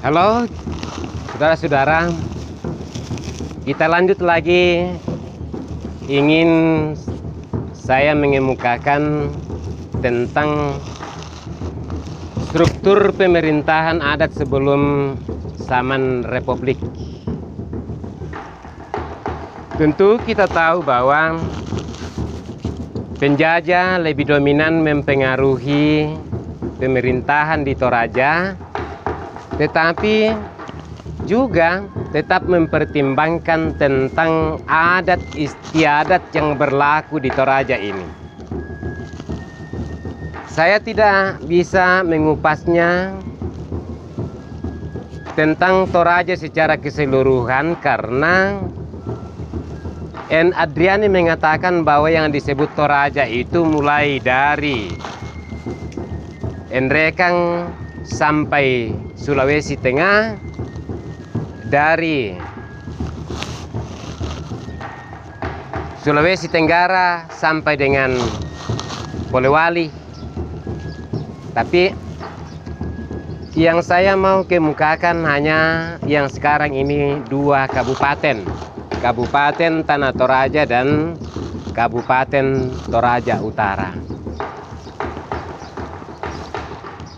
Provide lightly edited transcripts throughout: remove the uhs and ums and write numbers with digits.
Halo, saudara-saudara. Kita lanjut lagi. Ingin saya mengemukakan tentang struktur pemerintahan adat sebelum zaman Republik. Tentu kita tahu bahwa penjajah lebih dominan mempengaruhi pemerintahan di Toraja, tetapi juga tetap mempertimbangkan tentang adat istiadat yang berlaku di Toraja ini. Saya tidak bisa mengupasnya tentang Toraja secara keseluruhan karena N. Adriani mengatakan bahwa yang disebut Toraja itu mulai dari Nrekang sampai Sulawesi Tengah, dari Sulawesi Tenggara sampai dengan Polewali. Tapi yang saya mau kemukakan hanya yang sekarang ini dua kabupaten, Kabupaten Tanah Toraja dan Kabupaten Toraja Utara.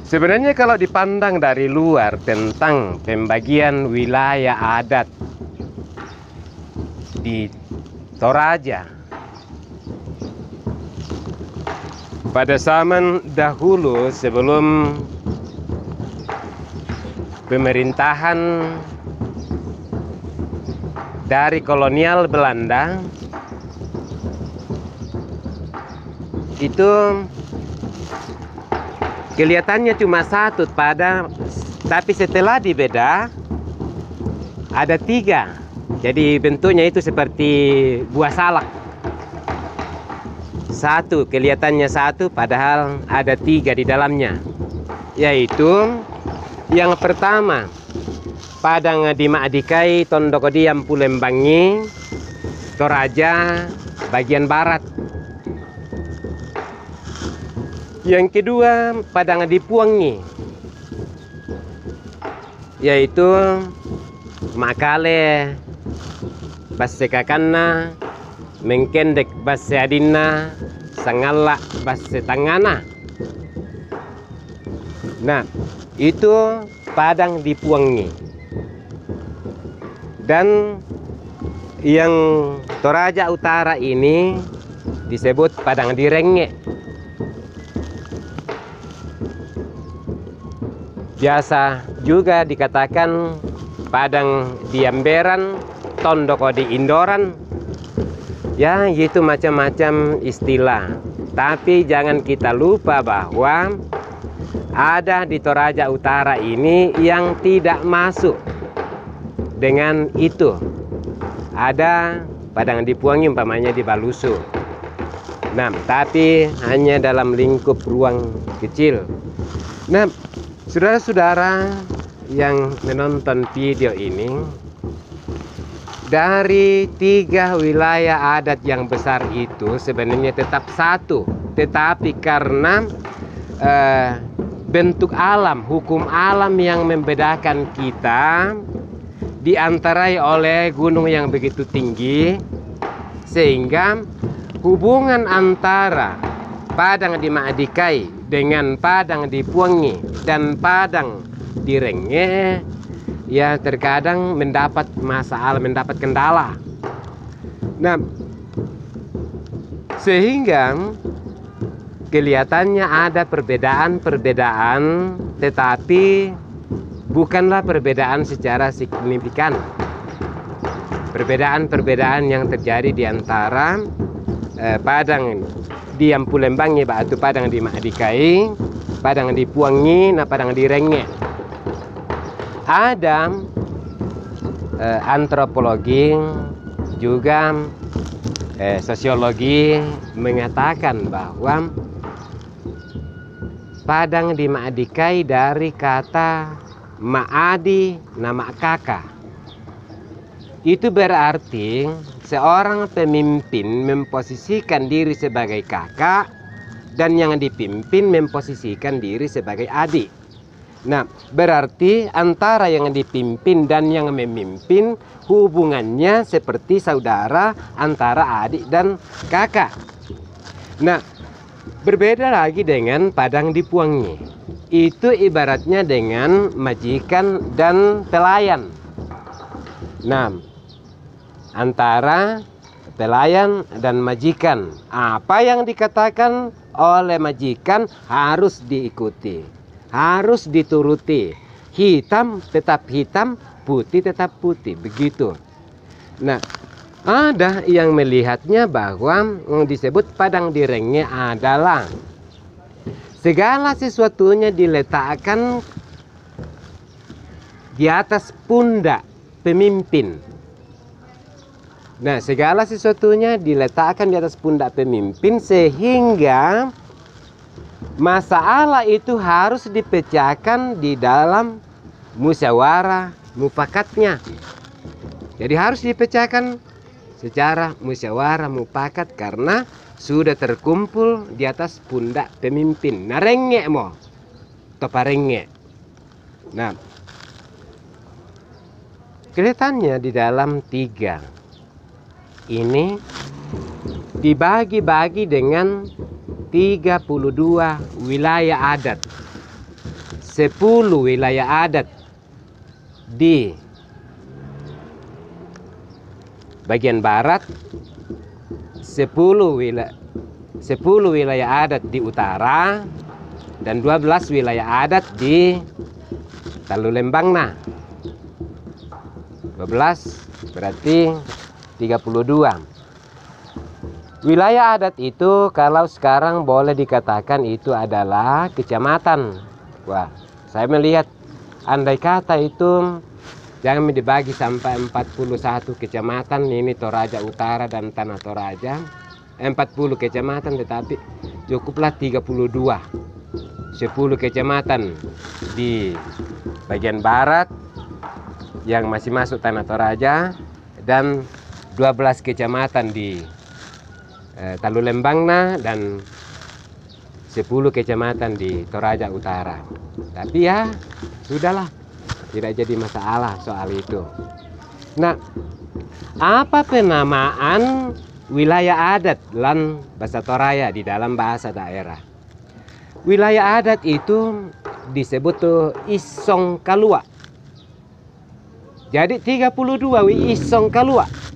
Sebenarnya kalau dipandang dari luar tentang pembagian wilayah adat di Toraja, pada zaman dahulu sebelum pemerintahan dari kolonial Belanda, itu kelihatannya cuma satu tapi setelah dibeda ada tiga. Jadi bentuknya itu seperti buah salak. Satu, kelihatannya satu padahal ada tiga di dalamnya. Yaitu yang pertama, Padang Dima Adikai Tondokodiam Pulembangi Toraja bagian barat. Yang kedua, Padang Dipuangi, yaitu Makale Basekakana, Mengkendek Baseadina, Sangala Basetangana. Nah, itu Padang Dipuangi. Dan yang Toraja Utara ini disebut Padang Direnge. Biasa juga dikatakan Padang Diamberan, Tondoko di Indoran. Ya, itu macam-macam istilah. Tapi jangan kita lupa bahwa ada di Toraja Utara ini yang tidak masuk dengan itu. Ada Padang Dipuangi umpamanya di Balusu. Nah, tapi hanya dalam lingkup ruang kecil. Nah, saudara-saudara yang menonton video ini, dari tiga wilayah adat yang besar itu sebenarnya tetap satu. Tetapi karena bentuk alam, hukum alam yang membedakan kita, diantarai oleh gunung yang begitu tinggi, sehingga hubungan antara Padang Dima Adikai dengan Padang Dipuangi dan Padang Direnge ya terkadang mendapat masalah, mendapat kendala. Nah, sehingga kelihatannya ada perbedaan-perbedaan, tetapi bukanlah perbedaan secara signifikan. Perbedaan-perbedaan yang terjadi di antara Padang Diam Pulembangi batu Padang Dima Adikai, Padang Dipuangi, nah Padang Direnge. Ada antropologi juga sosiologi mengatakan bahwa Padang Dima Adikai dari kata Ma'adi nama kakak. Itu berarti seorang pemimpin memposisikan diri sebagai kakak dan yang dipimpin memposisikan diri sebagai adik. Nah, berarti antara yang dipimpin dan yang memimpin hubungannya seperti saudara antara adik dan kakak. Nah, berbeda lagi dengan Padang Dipuangi. Itu ibaratnya dengan majikan dan pelayan. Nah, antara pelayan dan majikan, apa yang dikatakan oleh majikan harus diikuti, harus dituruti. Hitam tetap hitam, putih tetap putih, begitu. Nah, ada yang melihatnya bahwa disebut padang direngnya adalah segala sesuatunya diletakkan di atas pundak pemimpin. Nah, segala sesuatunya diletakkan di atas pundak pemimpin sehingga masalah itu harus dipecahkan di dalam musyawarah mufakatnya. Jadi harus dipecahkan secara musyawarah mufakat karena sudah terkumpul di atas pundak pemimpin. Nah, rengek mo, topa rengek. Nah, kelihatannya di dalam 3 ini dibagi-bagi dengan 32 wilayah adat, 10 wilayah adat di bagian barat, 10 wilayah adat di utara, dan 12 wilayah adat di Talulembangna. 12 berarti 32. Wilayah adat itu kalau sekarang boleh dikatakan itu adalah kecamatan. Wah, saya melihat andai kata itu jangan dibagi sampai 41 kecamatan, ini Toraja Utara dan Tanah Toraja. 40 kecamatan, tetapi cukuplah 32. 10 kecamatan di bagian barat yang masih masuk Tanah Toraja dan 12 kecamatan di Talulembangna dan 10 kecamatan di Toraja Utara. Tapi ya sudahlah, tidak jadi masalah soal itu. Nah, apa penamaan wilayah adat lan bahasa Toraja di dalam bahasa daerah? Wilayah adat itu disebut tuh Isong Kalua. Jadi 32 Isong Kalua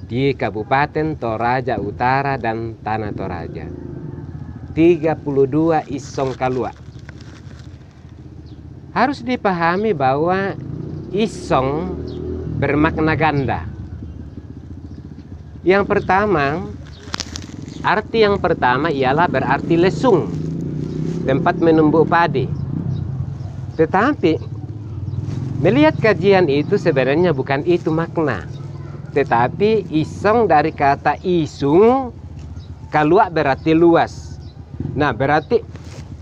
di Kabupaten Toraja Utara dan Tanah Toraja. 32 Isong Kalua. Harus dipahami bahwa Isong bermakna ganda. Yang pertama, arti yang pertama ialah berarti lesung, tempat menumbuk padi. Tetapi melihat kajian itu sebenarnya bukan itu makna. Tetapi Isong dari kata isung, kalua berarti luas. Nah, berarti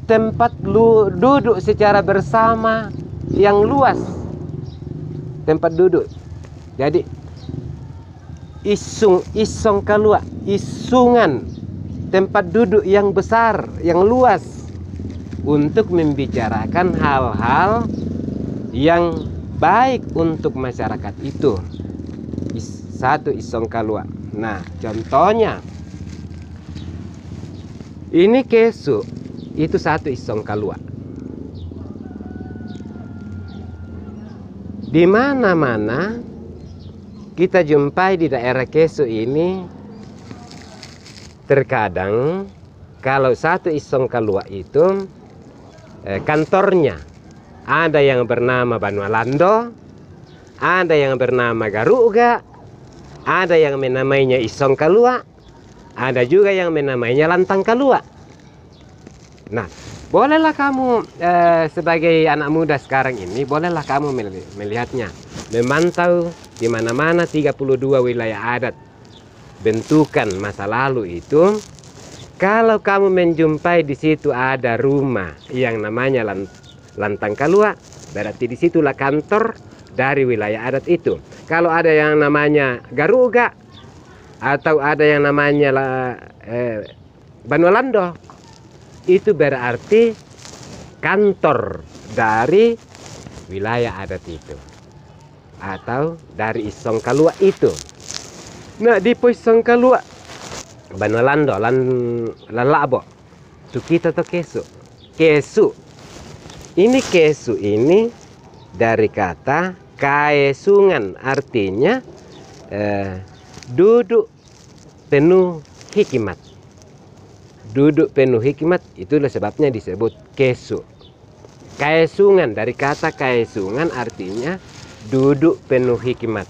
tempat duduk secara bersama yang luas. Tempat duduk. Jadi Isong kalua, isungan, tempat duduk yang besar, yang luas untuk membicarakan hal-hal yang baik untuk masyarakat itu. Satu Isong Kalua. Nah, contohnya ini Kesu, itu satu Isong Kalua. Di mana-mana kita jumpai di daerah Kesu ini, terkadang kalau satu Isong Kalua itu kantornya ada yang bernama Banualando, ada yang bernama Garuga, ada yang menamainya Isong Kalua, ada juga yang menamainya Lantang Kalua. Nah, bolehlah kamu sebagai anak muda sekarang ini, bolehlah kamu melihatnya, memantau di mana-mana 32 wilayah adat bentukan masa lalu itu. Kalau kamu menjumpai di situ ada rumah yang namanya Lantang Kalua, berarti disitulah kantor dari wilayah adat itu. Kalau ada yang namanya Garuga atau ada yang namanya Banualando, itu berarti kantor dari wilayah adat itu atau dari Isong Kalua itu. Nah, di Isong Kalua Banua Lando lan labo tu kita to kesu. Kesu. Ini kesu ini dari kata kaesungan, artinya duduk penuh hikmat. Duduk penuh hikmat, itulah sebabnya disebut kesu. Kaesungan, dari kata kaesungan artinya duduk penuh hikmat.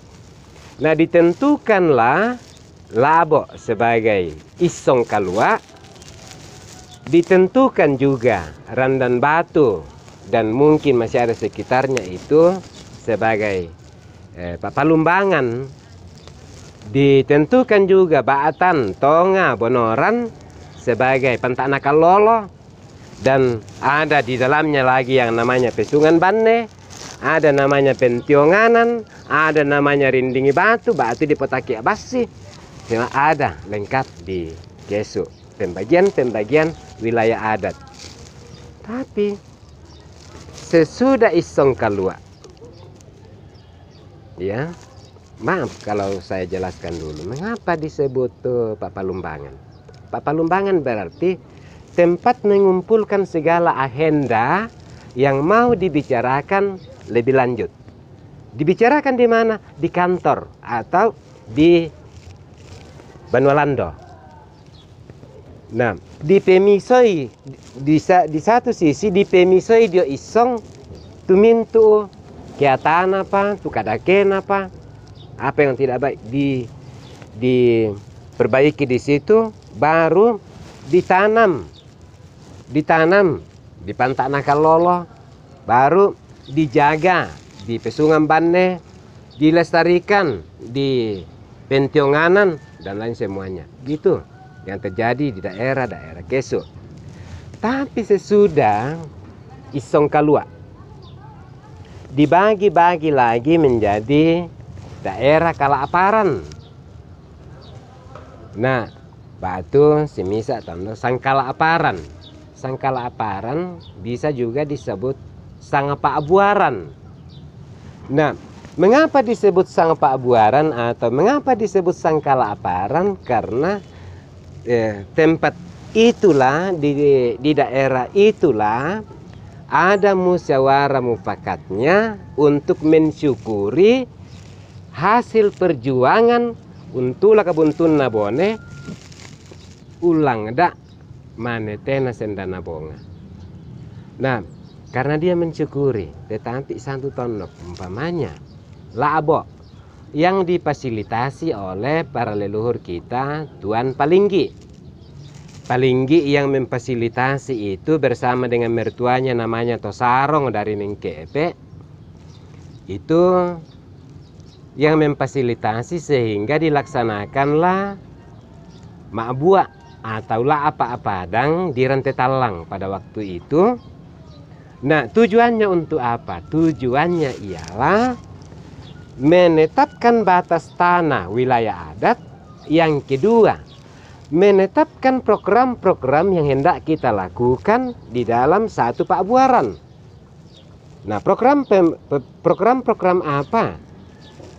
Nah, ditentukanlah labo sebagai Isong Kalua, ditentukan juga Randan Batu dan mungkin masih ada sekitarnya itu sebagai Papalumbangan. Ditentukan juga Baatan, Tonga, Bonoran sebagai Pantana Kalolo, dan ada di dalamnya lagi yang namanya Pesungan Banne, ada namanya Pentionganan, ada namanya Rindingi Batu, Batu di Potaki Abasi. Semua ada lengkap di kesu, pembagian wilayah adat. Tapi sesudah Isong Kalua, ya, maaf kalau saya jelaskan dulu mengapa disebut Papalumbangan. Papalumbangan berarti tempat mengumpulkan segala agenda yang mau dibicarakan lebih lanjut. Dibicarakan di mana? Di kantor atau di Banua Lando. Nah, di pemisoi di satu sisi di pemisoi dio Isong tumintu keatan apa, tu kadaken apa yang tidak baik diperbaiki di situ, baru ditanam di Pantana Kalolo, baru dijaga di Pesungan Banne, dilestarikan di Pentionganan dan lain semuanya. Gitu yang terjadi di daerah-daerah kesu. Tapi sesudah Isong Kalua dibagi-bagi lagi menjadi daerah Kalaaparan. Nah, Batu semisa tondo Sangkalaaparan. Sangkalaaparan bisa juga disebut Sangapaabuaran. Nah, mengapa disebut Sangapaabuaran atau mengapa disebut Sangkalaaparan? Karena tempat itulah di daerah itulah ada musyawarah mufakatnya untuk mensyukuri hasil perjuangan untulah kabuntun nabone ulang dak manetena sendana bonga. Nah, karena dia mensyukuri, tetapi satu tonok umpamanya labo yang difasilitasi oleh para leluhur kita, Tuan Palinggi. Palinggi yang memfasilitasi itu bersama dengan mertuanya namanya Tosarong dari Ningkepe. Itu yang memfasilitasi sehingga dilaksanakanlah Ma'bua atau apa Padang di Rantetalang pada waktu itu. Nah, tujuannya untuk apa? Tujuannya ialah menetapkan batas tanah wilayah adat. Yang kedua, menetapkan program-program yang hendak kita lakukan di dalam satu Pakbuaran. Nah, program-program apa?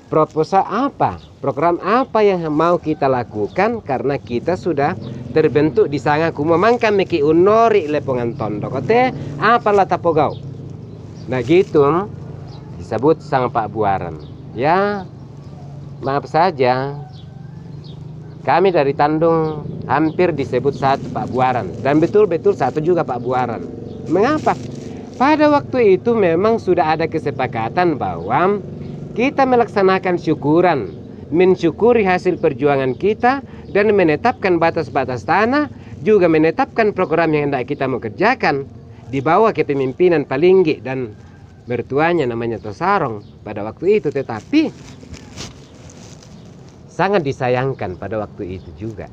Proposal apa? Program apa yang mau kita lakukan karena kita sudah terbentuk di sana kumamangkan meki unori lepongan tondo kote apalah tapogau. Nah, gitu disebut sang Pakbuaran. Ya, maaf saja, kami dari Tandung hampir disebut satu Pakbuaran dan betul-betul satu juga Pakbuaran. Mengapa? Pada waktu itu memang sudah ada kesepakatan bahwa kita melaksanakan syukuran, mensyukuri hasil perjuangan kita dan menetapkan batas-batas tanah, juga menetapkan program yang hendak kita mau kerjakan di bawah kepemimpinan Palinggi dan mertuanya namanya Tosarong pada waktu itu. Tetapi sangat disayangkan pada waktu itu juga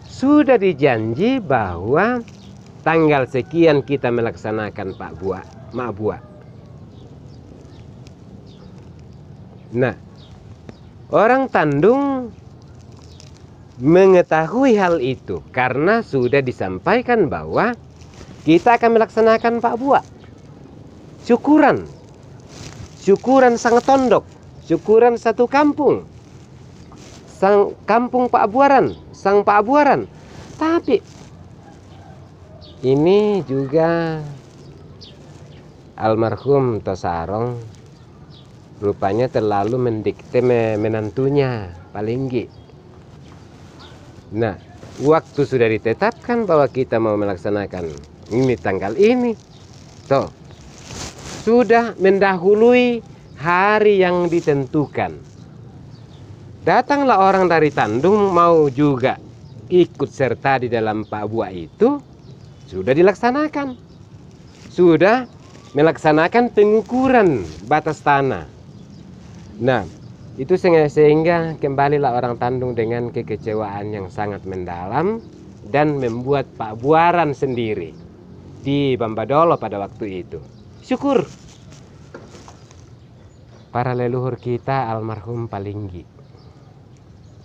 sudah dijanji bahwa tanggal sekian kita melaksanakan Ma'bua. Nah, orang Tandung mengetahui hal itu karena sudah disampaikan bahwa kita akan melaksanakan Pak Buah. Syukuran sangat tondok, syukuran satu kampung, sang kampung Pak Buaran, sang Pak Buaran. Tapi ini juga almarhum Tosarong rupanya terlalu mendikte menantunya Palinggi. Nah, waktu sudah ditetapkan bahwa kita mau melaksanakan ini tanggal ini, toh sudah mendahului hari yang ditentukan. Datanglah orang dari Tandung mau juga ikut serta di dalam Pak Buah itu, sudah dilaksanakan. Sudah melaksanakan pengukuran batas tanah. Nah, itu sehingga kembalilah orang Tandung dengan kekecewaan yang sangat mendalam dan membuat Pak Buaran sendiri di Bambadolo pada waktu itu. Syukur para leluhur kita almarhum Palinggi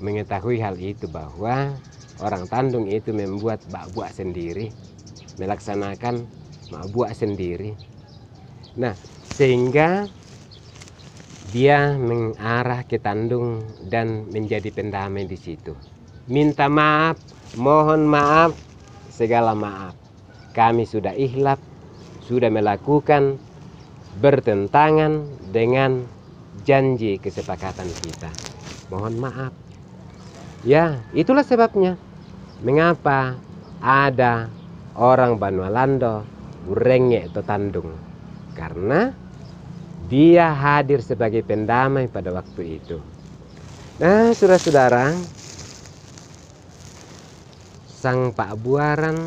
mengetahui hal itu bahwa orang Tandung itu membuat Pak Buah sendiri, melaksanakan Pak Buah sendiri. Nah, sehingga dia mengarah ke Tandung dan menjadi pendamai di situ. Minta maaf, mohon maaf, segala maaf. Kami sudah ihlaf, sudah melakukan bertentangan dengan janji kesepakatan kita. Mohon maaf. Ya, itulah sebabnya mengapa ada orang Banualando Urenge atau Tandung. Karena dia hadir sebagai pendamai pada waktu itu. Nah, saudara-saudara, sang Pak Buaran,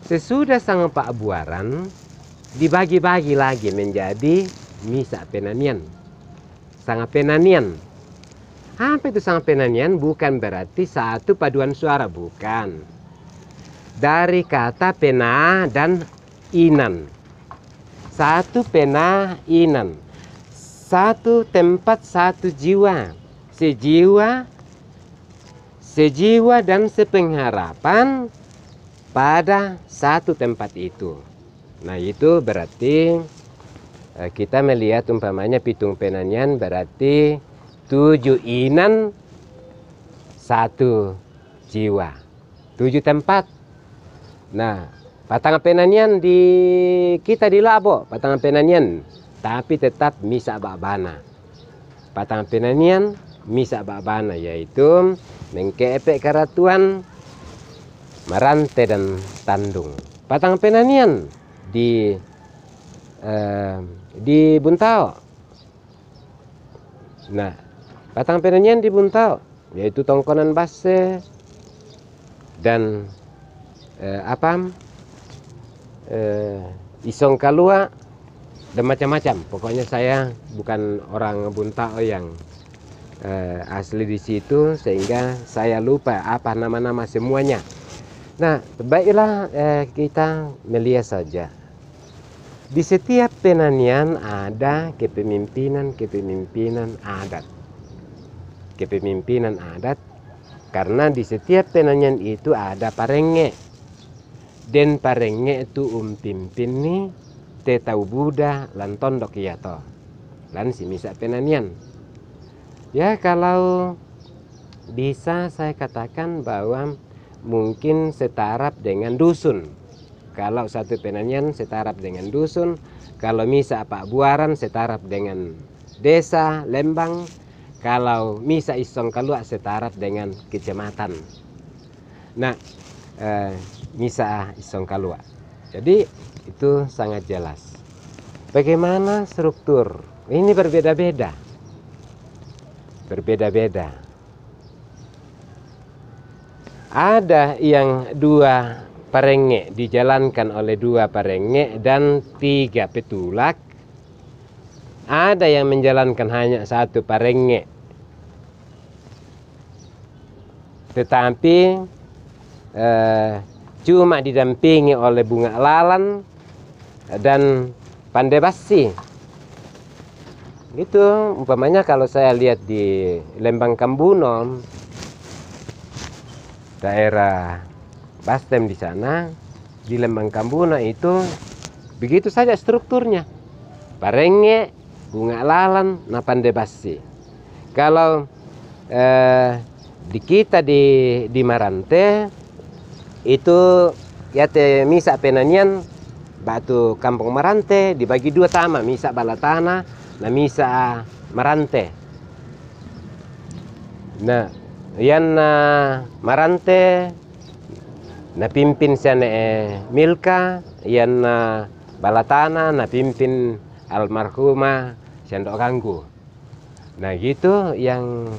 sesudah sang Pak Buaran dibagi-bagi lagi menjadi misa penanian, sanga penanian. Apa itu sanga penanian? Bukan berarti satu paduan suara, bukan. Dari kata pena dan inan. Satu pena inan, satu tempat satu jiwa, sejiwa dan sepengharapan pada satu tempat itu. Nah, itu berarti kita melihat umpamanya pitung penanian berarti 7 inan 1 jiwa, 7 tempat. Nah, patangan penanian di kita di Labo, patangan penanian, tapi tetap misa bakbana. Patangan penanian misa bakbana, yaitu mengkepek Karatuan, Marante dan Tandung. Patangan penanian di Buntao. Nah, patangan penanian di Buntao yaitu Tongkonan Basse dan Isong Kalua dan macam-macam. Pokoknya saya bukan orang Buntao yang asli di situ, sehingga saya lupa apa nama-nama semuanya. Nah, baiklah kita melihat saja. Di setiap penanian ada kepemimpinan adat. Kepemimpinan adat karena di setiap penanian itu ada parenge. Den parenge itu pimpin ni tetau Buddha lan tondok ya to. Lan si misa penanian. Ya, kalau bisa saya katakan bahwa mungkin setaraf dengan dusun. Kalau satu penanian setaraf dengan dusun, kalau misa Pak Buaran setaraf dengan desa Lembang, kalau misa Isong Kalua setaraf dengan kecamatan. Nah, misa Isong Kalua. Jadi itu sangat jelas. Bagaimana struktur? Ini berbeda-beda. Berbeda-beda. Ada yang 2 parenge dijalankan oleh 2 parenge dan 3 petulak. Ada yang menjalankan hanya 1 parenge. Tetapi cuma didampingi oleh Bunga Lalan dan Pandebasi. Gitu, umpamanya kalau saya lihat di Lembang Kambunom, daerah Bastem di sana, di Lembang Kambuna itu begitu saja strukturnya. Parenge, bunga lalan, napande basi. Kalau di kita di Marante itu ya te misa penanian batu Kampung Marante dibagi dua tama, misa Balatana, na misa Marante. Nah, yan Marante na pimpin siya Milka, yan Balatana na pimpin almarhumah Sendok Ganggu. Nah gitu yang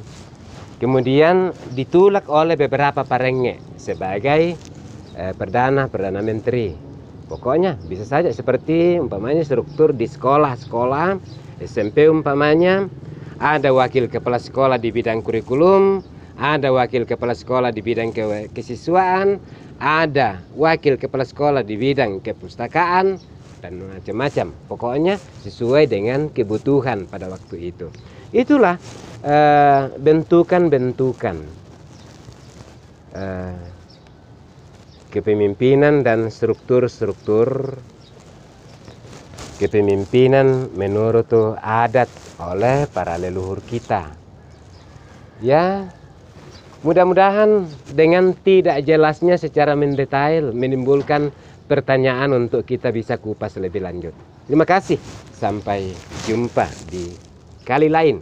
kemudian ditulak oleh beberapa parenge sebagai Perdana Menteri. Pokoknya bisa saja seperti umpamanya struktur di sekolah-sekolah SMP umpamanya, ada wakil kepala sekolah di bidang kurikulum, ada wakil kepala sekolah di bidang kesiswaan, ada wakil kepala sekolah di bidang kepustakaan, dan macam-macam. Pokoknya sesuai dengan kebutuhan pada waktu itu. Itulah bentukan-bentukan kepemimpinan dan struktur-struktur kepemimpinan menurut adat oleh para leluhur kita. Ya, mudah-mudahan dengan tidak jelasnya secara mendetail menimbulkan pertanyaan untuk kita bisa kupas lebih lanjut. Terima kasih, sampai jumpa di kali lain.